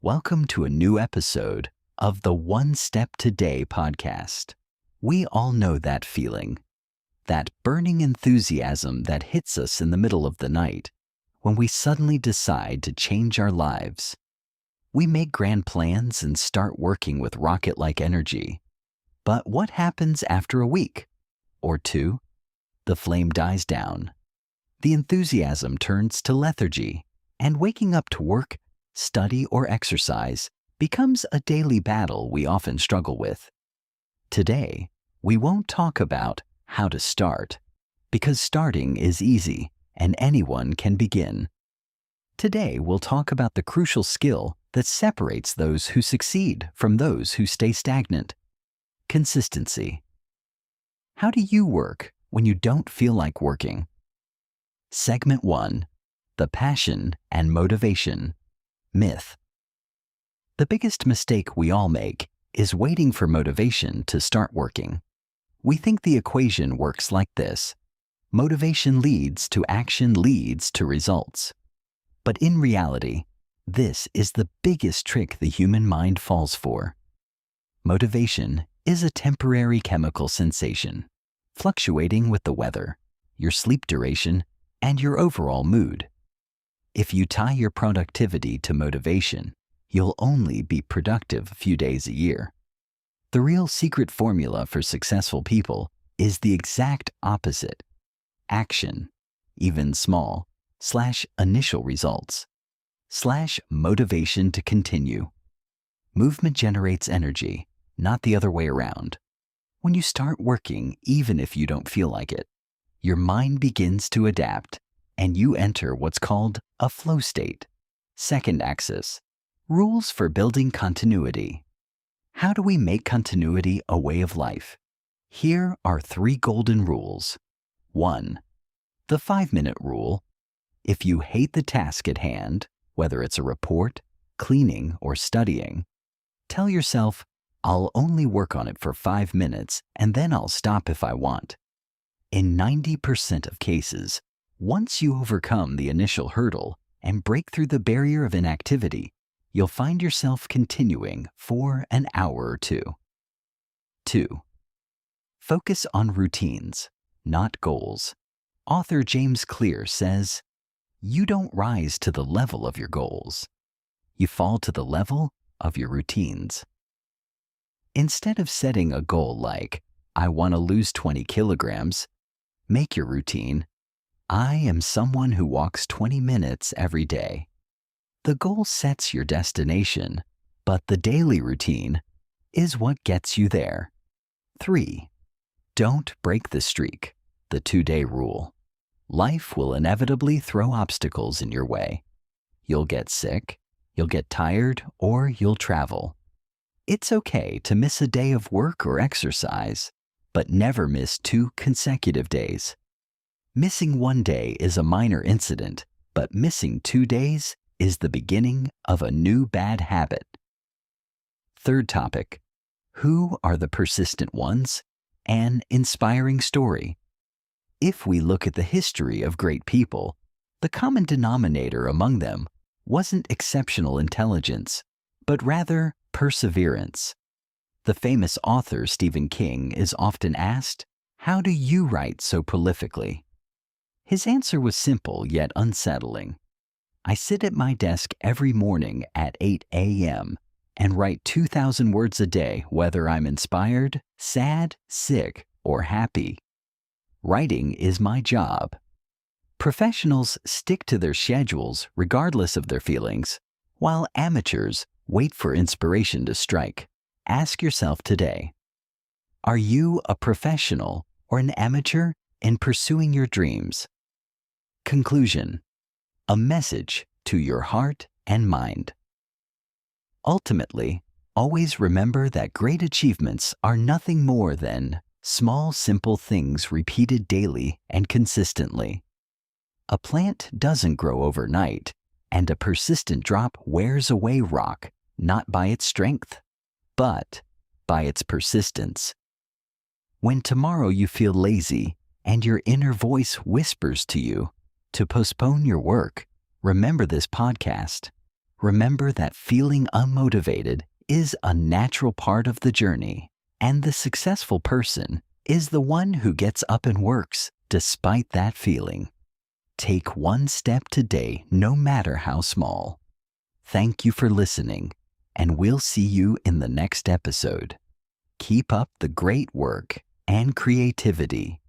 Welcome to a new episode of the One Step Today podcast. We all know that feeling, that burning enthusiasm that hits us in the middle of the night when we suddenly decide to change our lives. We make grand plans and start working with rocket-like energy. But what happens after a week or two? The flame dies down. The enthusiasm turns to lethargy, and waking up to work, study, or exercise becomes a daily battle we often struggle with. Today, we won't talk about how to start, because starting is easy and anyone can begin. Today, we'll talk about the crucial skill that separates those who succeed from those who stay stagnant: consistency. How do you work when you don't feel like working? Segment 1. The passion and motivation myth. The biggest mistake we all make is waiting for motivation to start working. We think the equation works like this: motivation leads to action leads to results. But in reality, this is the biggest trick the human mind falls for. Motivation is a temporary chemical sensation, fluctuating with the weather, your sleep duration, and your overall mood. If you tie your productivity to motivation, you'll only be productive a few days a year. The real secret formula for successful people is the exact opposite: action, even small, /initial results, /motivation to continue. Movement generates energy, not the other way around. When you start working, even if you don't feel like it, your mind begins to adapt, and you enter what's called a flow state. Second axis: rules for building continuity. How do we make continuity a way of life? Here are 3 golden rules. 1. The 5-minute rule. If you hate the task at hand, whether it's a report, cleaning, or studying, tell yourself, I'll only work on it for 5 minutes and then I'll stop if I want. In 90% of cases, once you overcome the initial hurdle and break through the barrier of inactivity, you'll find yourself continuing for an hour or two. 2. Focus on routines, not goals. Author James Clear says, "You don't rise to the level of your goals. You fall to the level of your routines." Instead of setting a goal like, I want to lose 20 kilograms, make your routine, I am someone who walks 20 minutes every day. The goal sets your destination, but the daily routine is what gets you there. 3. Don't break the streak, the 2-day rule. Life will inevitably throw obstacles in your way. You'll get sick, you'll get tired, or you'll travel. It's okay to miss a day of work or exercise, but never miss 2 consecutive days. Missing 1 day is a minor incident, but missing 2 days is the beginning of a new bad habit. Third topic: who are the persistent ones? An inspiring story. If we look at the history of great people, the common denominator among them wasn't exceptional intelligence, but rather perseverance. The famous author Stephen King is often asked, "How do you write so prolifically?" His answer was simple yet unsettling. I sit at my desk every morning at 8 a.m. and write 2,000 words a day, whether I'm inspired, sad, sick, or happy. Writing is my job. Professionals stick to their schedules regardless of their feelings, while amateurs wait for inspiration to strike. Ask yourself today, are you a professional or an amateur in pursuing your dreams? Conclusion: a message to your heart and mind. Ultimately, always remember that great achievements are nothing more than small, simple things repeated daily and consistently. A plant doesn't grow overnight, and a persistent drop wears away rock, not by its strength, but by its persistence. When tomorrow you feel lazy and your inner voice whispers to you to postpone your work, remember this podcast. Remember that feeling unmotivated is a natural part of the journey, and the successful person is the one who gets up and works despite that feeling. Take one step today, no matter how small. Thank you for listening, and we'll see you in the next episode. Keep up the great work and creativity.